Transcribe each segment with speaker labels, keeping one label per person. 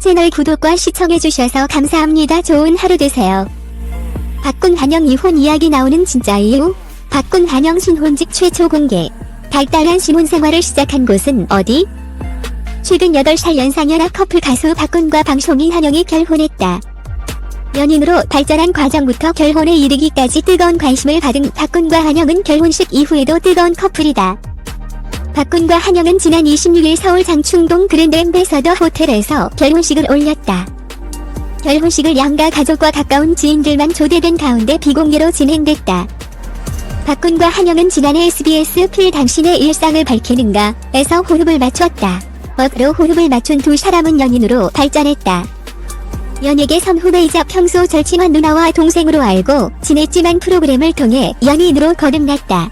Speaker 1: 채널 구독과 시청해주셔서 감사합니다. 좋은 하루 되세요. 박군 한영 이혼 이야기 나오는 진짜 이유? 박군 한영 신혼집 최초 공개. 달달한 신혼 생활을 시작한 곳은 어디? 최근 8살 연상연하 커플 가수 박군과 방송인 한영이 결혼했다. 연인으로 발전한 과정부터 결혼에 이르기까지 뜨거운 관심을 받은 박군과 한영은 결혼식 이후에도 뜨거운 커플이다. 박군과 한영은 지난 26일 서울 장충동 그랜드 엠베서더 호텔에서 결혼식을 올렸다. 결혼식을 양가 가족과 가까운 지인들만 초대된 가운데 비공개로 진행됐다. 박군과 한영은 지난해 SBS 필 당신의 일상을 밝히는가 에서 호흡을 맞췄다. 로 호흡을 맞춘 두 사람은 연인으로 발전했다. 연예계 선후배이자 평소 절친한 누나와 동생으로 알고 지냈지만 프로그램을 통해 연인으로 거듭났다.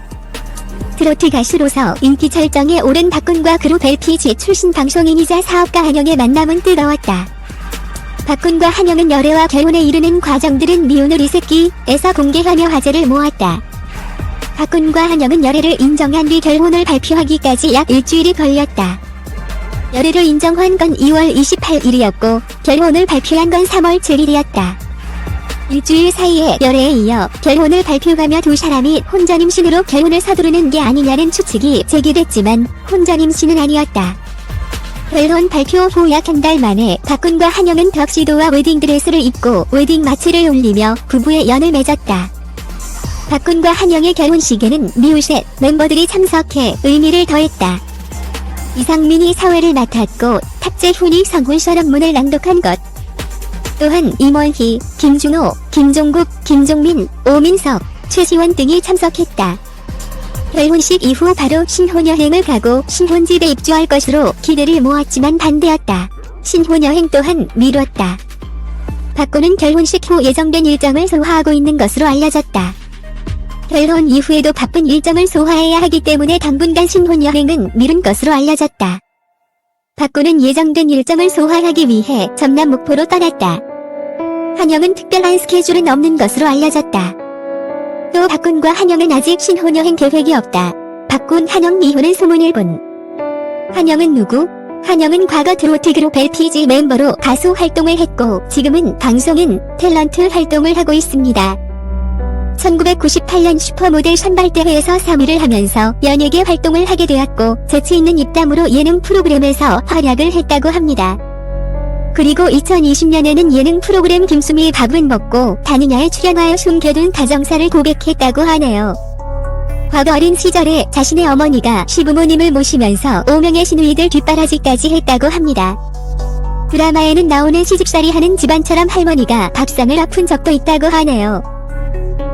Speaker 1: 트로트 가수로서 인기 절정에 오른 박군과 그룹 LPG 출신 방송인이자 사업가 한영의 만남은 뜨거웠다. 박군과 한영은 열애와 결혼에 이르는 과정들은 미운 우리 새끼에서 공개하며 화제를 모았다. 박군과 한영은 열애를 인정한 뒤 결혼을 발표하기까지 약 일주일이 걸렸다. 열애를 인정한 건 2월 28일이었고 결혼을 발표한 건 3월 7일이었다. 일주일 사이에 열애에 이어 결혼을 발표하며 두 사람이 혼전 임신으로 결혼을 서두르는 게 아니냐는 추측이 제기됐지만 혼전 임신은 아니었다. 결혼 발표 후 약 한 달 만에 박군과 한영은 덕시도와 웨딩드레스를 입고 웨딩 마치를 올리며 부부의 연을 맺었다. 박군과 한영의 결혼식에는 미우셋 멤버들이 참석해 의미를 더했다. 이상민이 사회를 맡았고 탁재훈이 성훈 선언문을 낭독한 것. 또한 임원희, 김준호, 김종국, 김종민, 오민석, 최시원 등이 참석했다. 결혼식 이후 바로 신혼여행을 가고 신혼집에 입주할 것으로 기대를 모았지만 반대였다. 신혼여행 또한 미뤘다. 박군은 결혼식 후 예정된 일정을 소화하고 있는 것으로 알려졌다. 결혼 이후에도 바쁜 일정을 소화해야 하기 때문에 당분간 신혼여행은 미룬 것으로 알려졌다. 박군은 예정된 일정을 소화하기 위해 전남 목포로 떠났다. 한영은 특별한 스케줄은 없는 것으로 알려졌다. 또 박군과 한영은 아직 신혼여행 계획이 없다. 박군 한영 이혼은 소문일뿐. 한영은 누구? 한영은 과거 트로트 그룹 LPG 멤버로 가수 활동을 했고 지금은 방송인, 탤런트 활동을 하고 있습니다. 1998년 슈퍼모델 선발대회에서 3위를 하면서 연예계 활동을 하게 되었고 재치있는 입담으로 예능 프로그램에서 활약을 했다고 합니다. 그리고 2020년에는 예능 프로그램 김수미 밥은 먹고 다느냐에 출연하여 숨겨둔 가정사를 고백했다고 하네요. 과거 어린 시절에 자신의 어머니가 시부모님을 모시면서 5명의 시누이들 뒷바라지까지 했다고 합니다. 드라마에는 나오는 시집살이 하는 집안처럼 할머니가 밥상을 엎은 적도 있다고 하네요.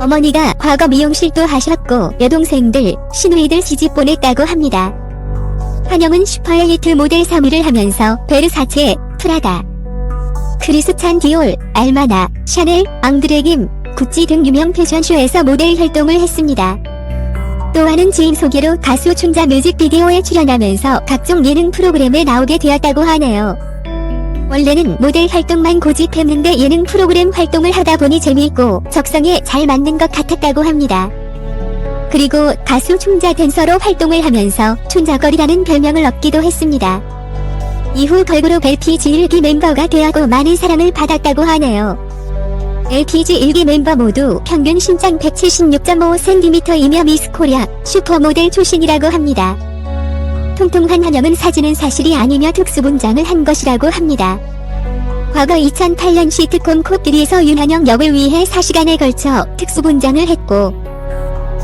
Speaker 1: 어머니가 과거 미용실도 하셨고 여동생들, 시누이들 시집 보냈다고 합니다. 한영은 슈퍼엘리트 모델 3위를 하면서 베르사체, 프라다, 크리스찬 디올, 알마나, 샤넬, 앙드레김, 구찌 등 유명 패션쇼에서 모델 활동을 했습니다. 또 하는 지인 소개로 가수 춘자 뮤직비디오에 출연하면서 각종 예능 프로그램에 나오게 되었다고 하네요. 원래는 모델 활동만 고집했는데 예능 프로그램 활동을 하다 보니 재미있고 적성에 잘 맞는 것 같았다고 합니다. 그리고 가수 춘자 댄서로 활동을 하면서 춘자걸이라는 별명을 얻기도 했습니다. 이후 걸그룹 LPG 1기 멤버가 되었고 많은 사랑을 받았다고 하네요. LPG 1기 멤버 모두 평균 신장 176.5cm이며 미스코리아 슈퍼모델 출신이라고 합니다. 통통한 한영은 사진은 사실이 아니며 특수분장을 한 것이라고 합니다. 과거 2008년 시트콤 코끼리에서 윤한영 역을 위해 4시간에 걸쳐 특수분장을 했고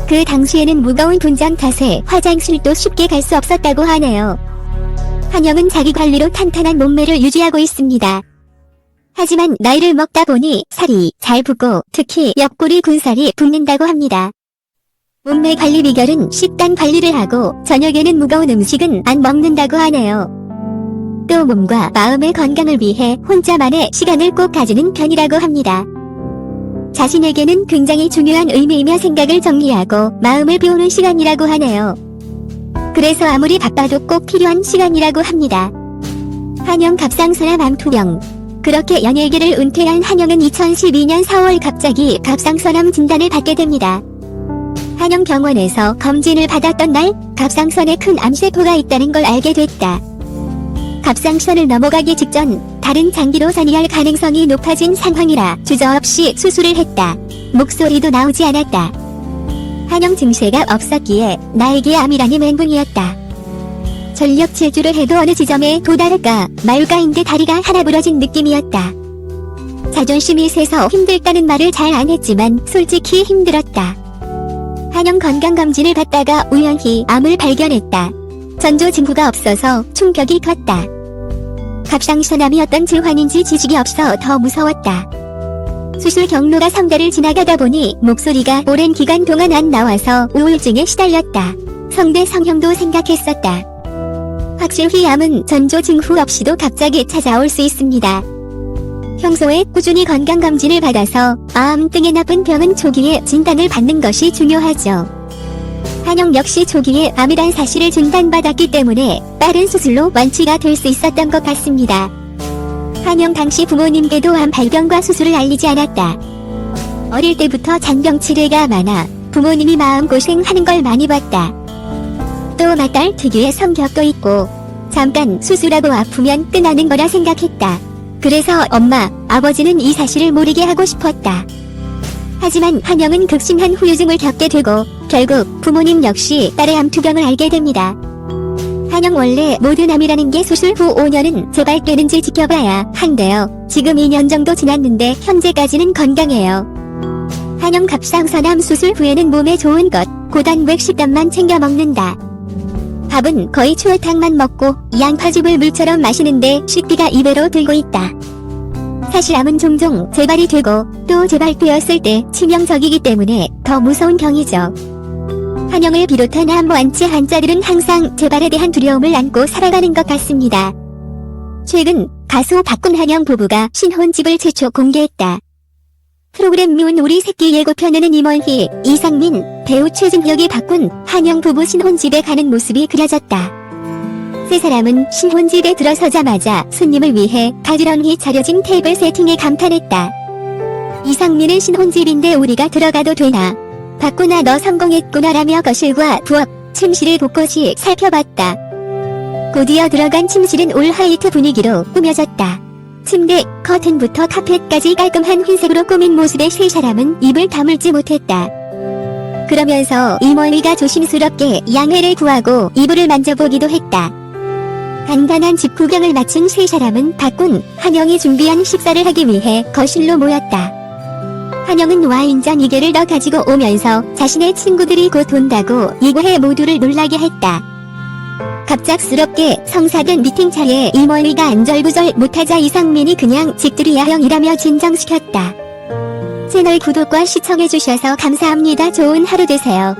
Speaker 1: 그 당시에는 무거운 분장 탓에 화장실도 쉽게 갈 수 없었다고 하네요. 한영은 자기관리로 탄탄한 몸매를 유지하고 있습니다. 하지만 나이를 먹다 보니 살이 잘 붙고 특히 옆구리 군살이 붙는다고 합니다. 몸매 관리 비결은 식단 관리를 하고 저녁에는 무거운 음식은 안 먹는다고 하네요. 또 몸과 마음의 건강을 위해 혼자만의 시간을 꼭 가지는 편이라고 합니다. 자신에게는 굉장히 중요한 의미이며 생각을 정리하고 마음을 비우는 시간이라고 하네요. 그래서 아무리 바빠도 꼭 필요한 시간이라고 합니다. 한영 갑상선암 암투병. 그렇게 연예계를 은퇴한 한영은 2012년 4월 갑자기 갑상선암 진단을 받게 됩니다. 한영 병원에서 검진을 받았던 날 갑상선에 큰 암세포가 있다는 걸 알게 됐다. 갑상선을 넘어가기 직전 다른 장기로 전이할 가능성이 높아진 상황이라 주저없이 수술을 했다. 목소리도 나오지 않았다. 한영 증세가 없었기에 나에게 암이라니 멘붕이었다. 전력 질주를 해도 어느 지점에 도달할까 말까인데 다리가 하나 부러진 느낌이었다. 자존심이 세서 힘들다는 말을 잘 안 했지만 솔직히 힘들었다. 한영 건강검진을 받다가 우연히 암을 발견했다. 전조 징후가 없어서 충격이 컸다. 갑상선암이었던 질환인지 지식이 없어 더 무서웠다. 수술 경로가 성대를 지나가다 보니 목소리가 오랜 기간 동안 안 나와서 우울증에 시달렸다. 성대 성형도 생각했었다. 확실히 암은 전조 징후 없이도 갑자기 찾아올 수 있습니다. 평소에 꾸준히 건강검진을 받아서 암 등의 나쁜 병은 초기에 진단을 받는 것이 중요하죠. 한영 역시 초기에 암이란 사실을 진단받았기 때문에 빠른 수술로 완치가 될 수 있었던 것 같습니다. 한영 당시 부모님께도 암 발견과 수술을 알리지 않았다. 어릴 때부터 잔병 치레가 많아 부모님이 마음고생하는 걸 많이 봤다. 또 맏딸 특유의 성격도 있고 잠깐 수술하고 아프면 끝나는 거라 생각했다. 그래서 엄마, 아버지는 이 사실을 모르게 하고 싶었다. 하지만 한영은 극심한 후유증을 겪게 되고 결국 부모님 역시 딸의 암투병을 알게 됩니다. 한영 원래 모든 암이라는 게 수술 후 5년은 재발되는지 지켜봐야 한대요. 지금 2년 정도 지났는데 현재까지는 건강해요. 한영 갑상선암 수술 후에는 몸에 좋은 것, 고단백 식단만 챙겨 먹는다. 밥은 거의 추어탕만 먹고 양파즙을 물처럼 마시는데 식비가 2배로 들고 있다. 사실 암은 종종 재발이 되고 또 재발되었을 때 치명적이기 때문에 더 무서운 병이죠. 한영을 비롯한 암 완치 환자들은 항상 재발에 대한 두려움을 안고 살아가는 것 같습니다. 최근 가수 박군한영 부부가 신혼집을 최초 공개했다. 프로그램 미운 우리 새끼 예고편에는 임원희, 이상민, 배우 최진혁이 박군, 한영 부부 신혼집에 가는 모습이 그려졌다. 세 사람은 신혼집에 들어서자마자 손님을 위해 가지런히 차려진 테이블 세팅에 감탄했다. 이상민은 신혼집인데 우리가 들어가도 되나? 박군아 너 성공했구나라며 거실과 부엌, 침실을 곳곳이 살펴봤다. 곧이어 들어간 침실은 올 화이트 분위기로 꾸며졌다. 침대, 커튼부터 카펫까지 깔끔한 흰색으로 꾸민 모습에 세 사람은 입을 다물지 못했다. 그러면서 이모이가 조심스럽게 양해를 구하고 이불을 만져보기도 했다. 간단한 집 구경을 마친 세 사람은 박군, 한영이 준비한 식사를 하기 위해 거실로 모였다. 한영은 와인잔 2개를 더 가지고 오면서 자신의 친구들이 곧 온다고 예고해 모두를 놀라게 했다. 갑작스럽게 성사된 미팅 자리에 이모이가 안절부절 못하자 이상민이 그냥 직들이야 형이라며 진정시켰다. 채널 구독과 시청해주셔서 감사합니다. 좋은 하루 되세요.